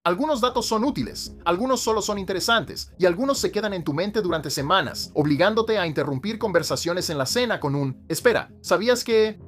Algunos datos son útiles, algunos solo son interesantes, y algunos se quedan en tu mente durante semanas, obligándote a interrumpir conversaciones en la cena con un «Espera, ¿sabías que...?»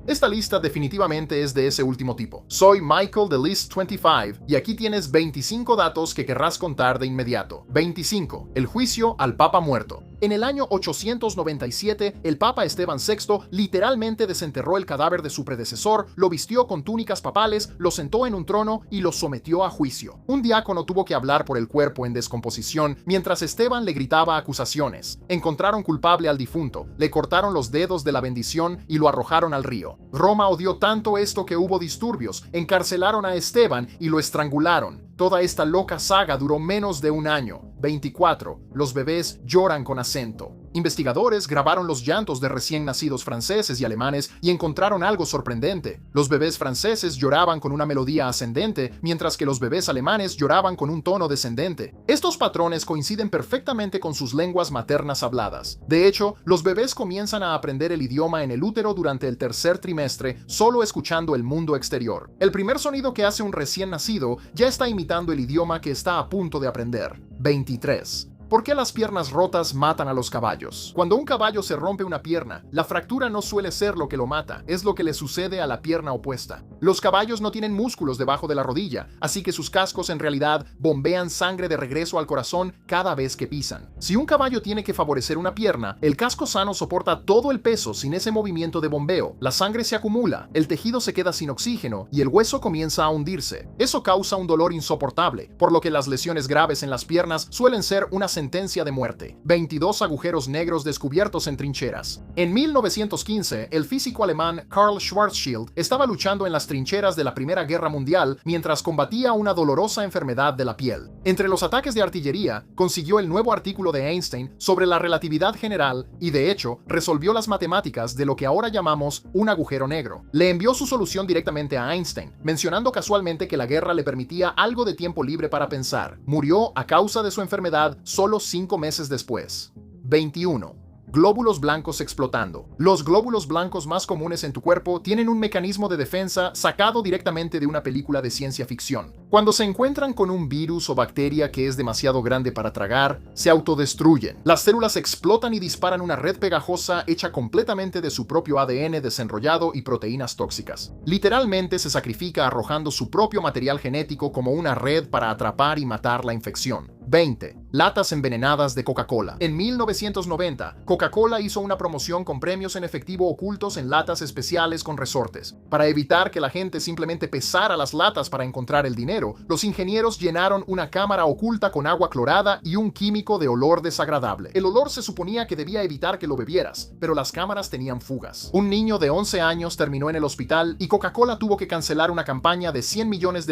Esta lista definitivamente es de ese último tipo. Soy Michael de List 25 y aquí tienes 25 datos que querrás contar de inmediato. 25. El juicio al Papa muerto. En el año 897, el Papa Esteban VI literalmente desenterró el cadáver de su predecesor, lo vistió con túnicas papales, lo sentó en un trono y lo sometió a juicio. Un diácono tuvo que hablar por el cuerpo en descomposición mientras Esteban le gritaba acusaciones. Encontraron culpable al difunto, le cortaron los dedos de la bendición y lo arrojaron al río. Roma odió tanto esto que hubo disturbios, encarcelaron a Esteban y lo estrangularon. Toda esta loca saga duró menos de un año. 24. Los bebés lloran con acento. Investigadores grabaron los llantos de recién nacidos franceses y alemanes y encontraron algo sorprendente. Los bebés franceses lloraban con una melodía ascendente, mientras que los bebés alemanes lloraban con un tono descendente. Estos patrones coinciden perfectamente con sus lenguas maternas habladas. De hecho, los bebés comienzan a aprender el idioma en el útero durante el tercer trimestre, solo escuchando el mundo exterior. El primer sonido que hace un recién nacido ya está imitando el idioma que está a punto de aprender. 23. ¿Por qué las piernas rotas matan a los caballos? Cuando un caballo se rompe una pierna, la fractura no suele ser lo que lo mata, es lo que le sucede a la pierna opuesta. Los caballos no tienen músculos debajo de la rodilla, así que sus cascos en realidad bombean sangre de regreso al corazón cada vez que pisan. Si un caballo tiene que favorecer una pierna, el casco sano soporta todo el peso sin ese movimiento de bombeo. La sangre se acumula, el tejido se queda sin oxígeno y el hueso comienza a hundirse. Eso causa un dolor insoportable, por lo que las lesiones graves en las piernas suelen ser una sentencia de muerte. 22 agujeros negros descubiertos en trincheras. En 1915, el físico alemán Karl Schwarzschild estaba luchando en las trincheras de la Primera Guerra Mundial mientras combatía una dolorosa enfermedad de la piel. Entre los ataques de artillería, consiguió el nuevo artículo de Einstein sobre la relatividad general y, de hecho, resolvió las matemáticas de lo que ahora llamamos un agujero negro. Le envió su solución directamente a Einstein, mencionando casualmente que la guerra le permitía algo de tiempo libre para pensar. Murió a causa de su enfermedad solo 5 meses después. 21. Glóbulos blancos explotando. Los glóbulos blancos más comunes en tu cuerpo tienen un mecanismo de defensa sacado directamente de una película de ciencia ficción. Cuando se encuentran con un virus o bacteria que es demasiado grande para tragar, se autodestruyen. Las células explotan y disparan una red pegajosa hecha completamente de su propio ADN desenrollado y proteínas tóxicas. Literalmente se sacrifica arrojando su propio material genético como una red para atrapar y matar la infección. 20. Latas envenenadas de Coca-Cola. En 1990, Coca-Cola hizo una promoción con premios en efectivo ocultos en latas especiales con resortes. Para evitar que la gente simplemente pesara las latas para encontrar el dinero, los ingenieros llenaron una cámara oculta con agua clorada y un químico de olor desagradable. El olor se suponía que debía evitar que lo bebieras, pero las cámaras tenían fugas. Un niño de 11 años terminó en el hospital y Coca-Cola tuvo que cancelar una campaña de $100 millones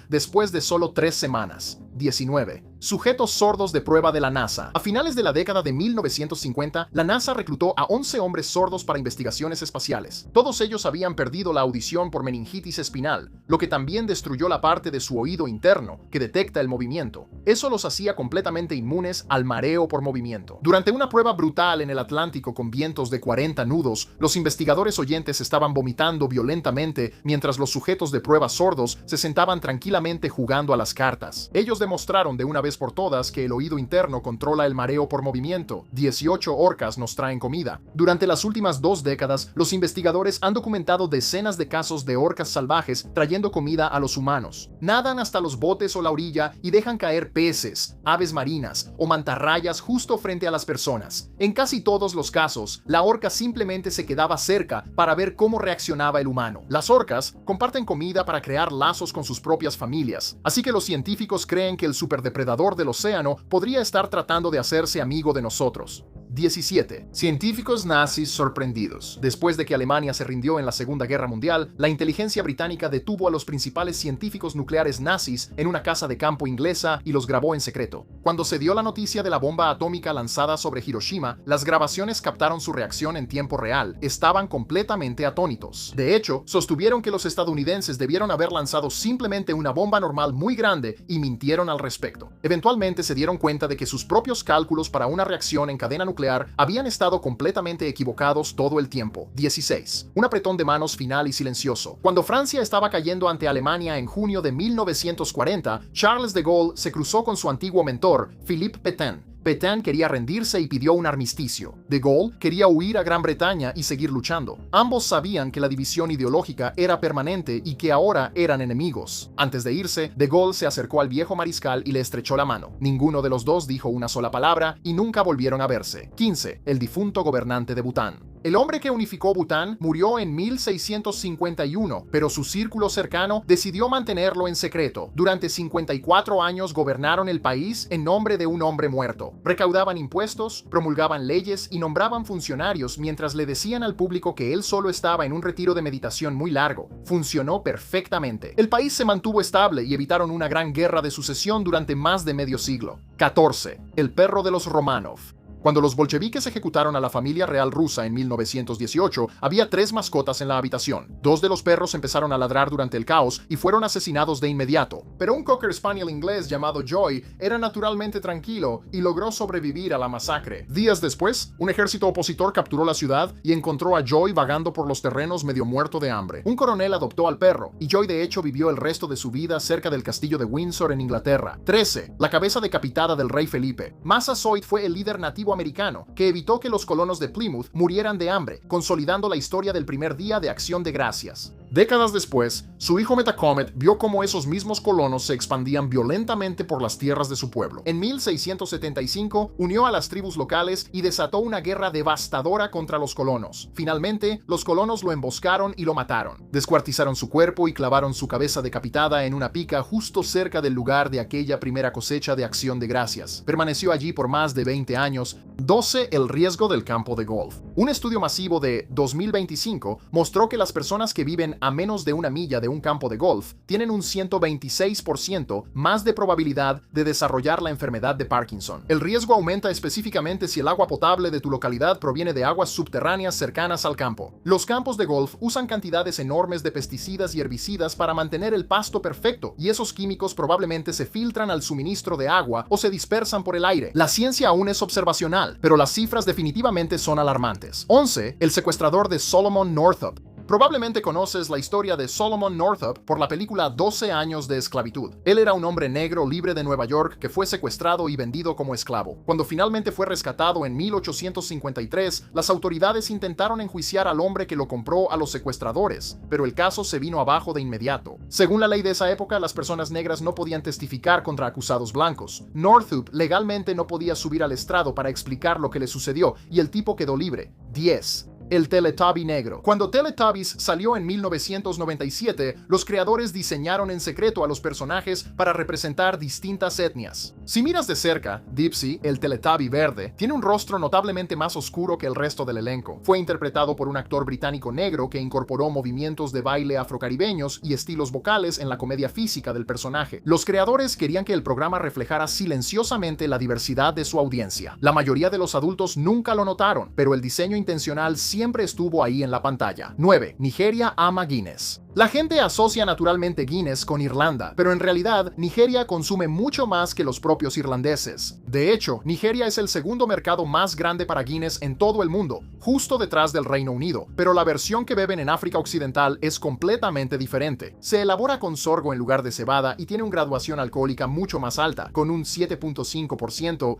después de solo 3 semanas. 19. Sujetos sordos de prueba de la NASA. A finales de la década de 1950, la NASA reclutó a 11 hombres sordos para investigaciones espaciales. Todos ellos habían perdido la audición por meningitis espinal, lo que también destruyó la parte de su oído interno, que detecta el movimiento. Eso los hacía completamente inmunes al mareo por movimiento. Durante una prueba brutal en el Atlántico con vientos de 40 nudos, los investigadores oyentes estaban vomitando violentamente mientras los sujetos de prueba sordos se sentaban tranquilamente jugando a las cartas. Ellos demostraron de una vez por todas que el oído interno controla el mareo por movimiento. 18 orcas nos traen comida. Durante las últimas 2 décadas, los investigadores han documentado decenas de casos de orcas salvajes trayendo comida a los humanos. Nadan hasta los botes o la orilla y dejan caer peces, aves marinas o mantarrayas justo frente a las personas. En casi todos los casos, la orca simplemente se quedaba cerca para ver cómo reaccionaba el humano. Las orcas comparten comida para crear lazos con sus propias familias, así que los científicos creen que el superdepredador del océano podría estar tratando de hacerse amigo de nosotros. 17. Científicos nazis sorprendidos. Después de que Alemania se rindió en la Segunda Guerra Mundial, la inteligencia británica detuvo a los principales científicos nucleares nazis en una casa de campo inglesa y los grabó en secreto. Cuando se dio la noticia de la bomba atómica lanzada sobre Hiroshima, las grabaciones captaron su reacción en tiempo real. Estaban completamente atónitos. De hecho, sostuvieron que los estadounidenses debieron haber lanzado simplemente una bomba normal muy grande y mintieron al respecto. Eventualmente se dieron cuenta de que sus propios cálculos para una reacción en cadena nuclear nuclear habían estado completamente equivocados todo el tiempo. 16. Un apretón de manos final y silencioso. Cuando Francia estaba cayendo ante Alemania en junio de 1940, Charles de Gaulle se cruzó con su antiguo mentor, Philippe Pétain. Pétain quería rendirse y pidió un armisticio. De Gaulle quería huir a Gran Bretaña y seguir luchando. Ambos sabían que la división ideológica era permanente y que ahora eran enemigos. Antes de irse, De Gaulle se acercó al viejo mariscal y le estrechó la mano. Ninguno de los dos dijo una sola palabra y nunca volvieron a verse. 15. El difunto gobernante de Bután. El hombre que unificó Bután murió en 1651, pero su círculo cercano decidió mantenerlo en secreto. Durante 54 años gobernaron el país en nombre de un hombre muerto. Recaudaban impuestos, promulgaban leyes y nombraban funcionarios mientras le decían al público que él solo estaba en un retiro de meditación muy largo. Funcionó perfectamente. El país se mantuvo estable y evitaron una gran guerra de sucesión durante más de medio siglo. 14. El perro de los Románov. Cuando los bolcheviques ejecutaron a la familia real rusa en 1918, había 3 mascotas en la habitación. 2 de los perros empezaron a ladrar durante el caos y fueron asesinados de inmediato. Pero un Cocker Spaniel inglés llamado Joy era naturalmente tranquilo y logró sobrevivir a la masacre. Días después, un ejército opositor capturó la ciudad y encontró a Joy vagando por los terrenos medio muerto de hambre. Un coronel adoptó al perro y Joy de hecho vivió el resto de su vida cerca del castillo de Windsor en Inglaterra. 13. La cabeza decapitada del rey Felipe. Massasoit fue el líder nativo americano que evitó que los colonos de Plymouth murieran de hambre, consolidando la historia del primer día de Acción de Gracias. Décadas después, su hijo Metacomet vio cómo esos mismos colonos se expandían violentamente por las tierras de su pueblo. En 1675 unió a las tribus locales y desató una guerra devastadora contra los colonos. Finalmente, los colonos lo emboscaron y lo mataron. Descuartizaron su cuerpo y clavaron su cabeza decapitada en una pica justo cerca del lugar de aquella primera cosecha de Acción de Gracias. Permaneció allí por más de 20 años. 12. El riesgo del campo de golf. Un estudio masivo de 2025 mostró que las personas que viven a menos de una milla de un campo de golf tienen un 126% más de probabilidad de desarrollar la enfermedad de Parkinson. El riesgo aumenta específicamente si el agua potable de tu localidad proviene de aguas subterráneas cercanas al campo. Los campos de golf usan cantidades enormes de pesticidas y herbicidas para mantener el pasto perfecto, y esos químicos probablemente se filtran al suministro de agua o se dispersan por el aire. La ciencia aún es observacional, pero las cifras definitivamente son alarmantes. 11. El secuestrador de Solomon Northup. Probablemente conoces la historia de Solomon Northup por la película 12 años de esclavitud. Él era un hombre negro libre de Nueva York que fue secuestrado y vendido como esclavo. Cuando finalmente fue rescatado en 1853, las autoridades intentaron enjuiciar al hombre que lo compró a los secuestradores, pero el caso se vino abajo de inmediato. Según la ley de esa época, las personas negras no podían testificar contra acusados blancos. Northup legalmente no podía subir al estrado para explicar lo que le sucedió y el tipo quedó libre. 10. El Teletubby negro. Cuando Teletubbies salió en 1997, los creadores diseñaron en secreto a los personajes para representar distintas etnias. Si miras de cerca, Dipsy, el Teletubby verde, tiene un rostro notablemente más oscuro que el resto del elenco. Fue interpretado por un actor británico negro que incorporó movimientos de baile afrocaribeños y estilos vocales en la comedia física del personaje. Los creadores querían que el programa reflejara silenciosamente la diversidad de su audiencia. La mayoría de los adultos nunca lo notaron, pero el diseño intencional siempre estuvo ahí en la pantalla. 9. Nigeria ama Guinness. La gente asocia naturalmente Guinness con Irlanda, pero en realidad Nigeria consume mucho más que los propios irlandeses. De hecho, Nigeria es el segundo mercado más grande para Guinness en todo el mundo, justo detrás del Reino Unido, pero la versión que beben en África Occidental es completamente diferente. Se elabora con sorgo en lugar de cebada y tiene una graduación alcohólica mucho más alta, con un 7.5%.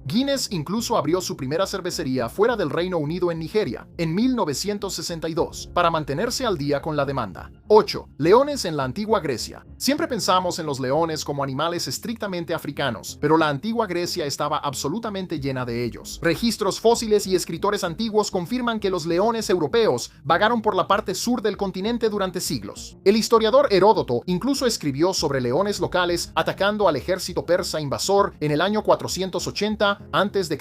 Guinness incluso abrió su primera cervecería fuera del Reino Unido en Nigeria, en 1962, para mantenerse al día con la demanda. 8. Leones en la antigua Grecia. Siempre pensamos en los leones como animales estrictamente africanos, pero la antigua Grecia estaba absolutamente llena de ellos. Registros fósiles y escritores antiguos confirman que los leones europeos vagaron por la parte sur del continente durante siglos. El historiador Heródoto incluso escribió sobre leones locales atacando al ejército persa invasor en el año 480 a.C.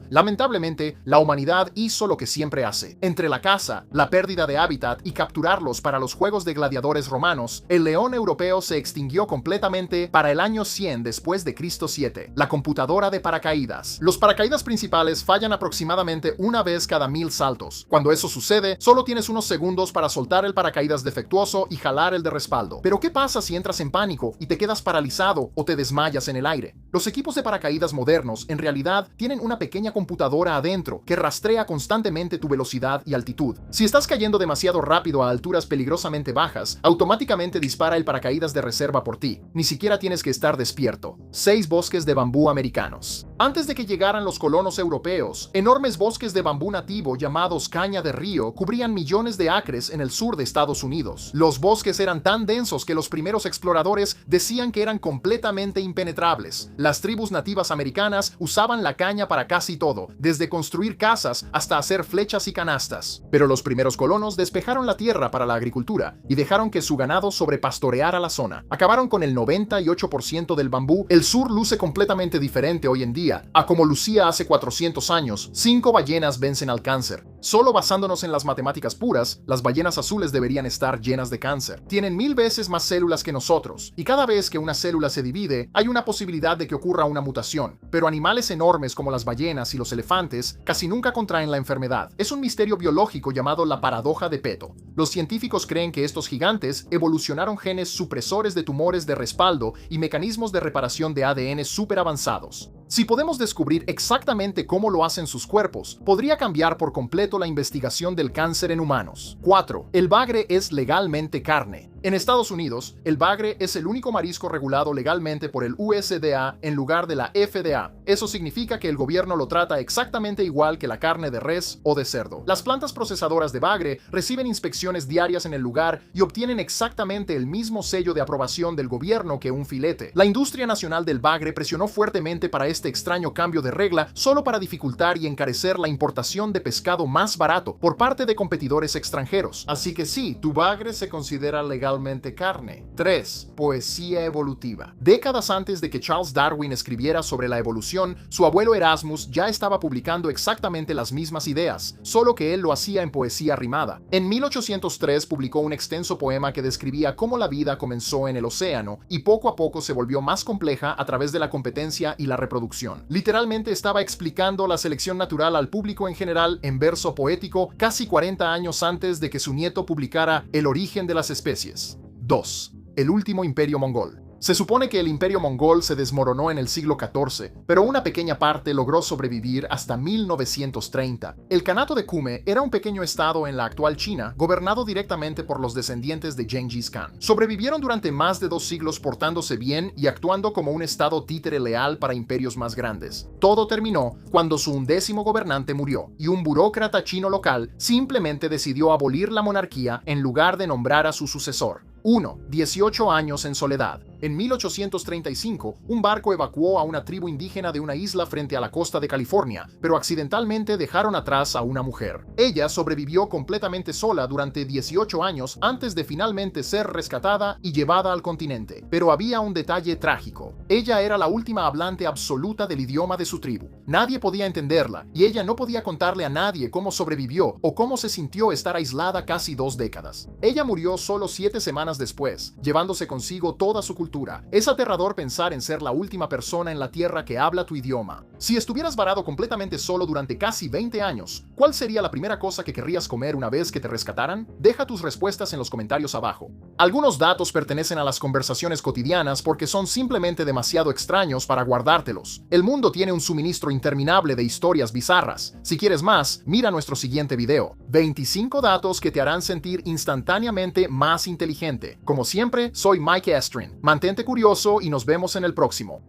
Lamentablemente, la humanidad hizo lo que siempre hace. Entre la caza, la pérdida de hábitat y capturarlos para los juegos de gladiadores romanos, el león europeo se extinguió completamente para el año 100 después de Cristo 7. La computadora de paracaídas. Los paracaídas principales fallan aproximadamente una vez cada 1000 saltos. Cuando eso sucede, solo tienes unos segundos para soltar el paracaídas defectuoso y jalar el de respaldo. Pero ¿qué pasa si entras en pánico y te quedas paralizado o te desmayas en el aire? Los equipos de paracaídas modernos en realidad realidad tienen una pequeña computadora adentro que rastrea constantemente tu velocidad y altitud. Si estás cayendo demasiado rápido a alturas peligrosamente bajas, automáticamente dispara el paracaídas de reserva por ti. Ni siquiera tienes que estar despierto. 6 bosques de bambú americanos. Antes de que llegaran los colonos europeos, enormes bosques de bambú nativo llamados caña de río cubrían millones de acres en el sur de Estados Unidos. Los bosques eran tan densos que los primeros exploradores decían que eran completamente impenetrables. Las tribus nativas americanas usaban la caña para casi todo, desde construir casas hasta hacer flechas y canastas. Pero los primeros colonos despejaron la tierra para la agricultura y dejaron que su ganado sobrepastoreara la zona. Acabaron con el 98% del bambú. El sur luce completamente diferente hoy en día a como lucía hace 400 años. 5 ballenas vencen al cáncer. Solo basándonos en las matemáticas puras, las ballenas azules deberían estar llenas de cáncer. Tienen 1000 veces más células que nosotros, y cada vez que una célula se divide, hay una posibilidad de que ocurra una mutación. Pero animales enormes como las ballenas y los elefantes casi nunca contraen la enfermedad. Es un misterio biológico llamado la paradoja de Peto. Los científicos creen que estos gigantes evolucionaron genes supresores de tumores de respaldo y mecanismos de reparación de ADN súper avanzados. Si podemos descubrir exactamente cómo lo hacen sus cuerpos, podría cambiar por completo la investigación del cáncer en humanos. 4. El bagre es legalmente carne. En Estados Unidos, el bagre es el único marisco regulado legalmente por el USDA en lugar de la FDA. Eso significa que el gobierno lo trata exactamente igual que la carne de res o de cerdo. Las plantas procesadoras de bagre reciben inspecciones diarias en el lugar y obtienen exactamente el mismo sello de aprobación del gobierno que un filete. La industria nacional del bagre presionó fuertemente para este extraño cambio de regla solo para dificultar y encarecer la importación de pescado más barato por parte de competidores extranjeros. Así que sí, tu bagre se considera legalmente carne. 3. Poesía evolutiva. Décadas antes de que Charles Darwin escribiera sobre la evolución, su abuelo Erasmus ya estaba publicando exactamente las mismas ideas, solo que él lo hacía en poesía rimada. En 1803 publicó un extenso poema que describía cómo la vida comenzó en el océano y poco a poco se volvió más compleja a través de la competencia y la reproducción. Literalmente estaba explicando la selección natural al público en general en verso poético casi 40 años antes de que su nieto publicara El origen de las especies. 2. El último imperio mongol. Se supone que el imperio mongol se desmoronó en el siglo XIV, pero una pequeña parte logró sobrevivir hasta 1930. El Kanato de Kume era un pequeño estado en la actual China, gobernado directamente por los descendientes de Gengis Khan. Sobrevivieron durante más de 2 siglos portándose bien y actuando como un estado títere leal para imperios más grandes. Todo terminó cuando su 11º gobernante murió, y un burócrata chino local simplemente decidió abolir la monarquía en lugar de nombrar a su sucesor. 1. 18 años en soledad. En 1835, un barco evacuó a una tribu indígena de una isla frente a la costa de California, pero accidentalmente dejaron atrás a una mujer. Ella sobrevivió completamente sola durante 18 años antes de finalmente ser rescatada y llevada al continente. Pero había un detalle trágico. Ella era la última hablante absoluta del idioma de su tribu. Nadie podía entenderla, y ella no podía contarle a nadie cómo sobrevivió o cómo se sintió estar aislada casi 2 décadas. Ella murió solo 7 semanas después, llevándose consigo toda su cultura. Es aterrador pensar en ser la última persona en la Tierra que habla tu idioma. Si estuvieras varado completamente solo durante casi 20 años, ¿cuál sería la primera cosa que querrías comer una vez que te rescataran? Deja tus respuestas en los comentarios abajo. Algunos datos pertenecen a las conversaciones cotidianas porque son simplemente demasiado extraños para guardártelos. El mundo tiene un suministro interminable de historias bizarras. Si quieres más, mira nuestro siguiente video. 25 datos que te harán sentir instantáneamente más inteligente. Como siempre, soy Mike Estrin. Mantente curioso y nos vemos en el próximo.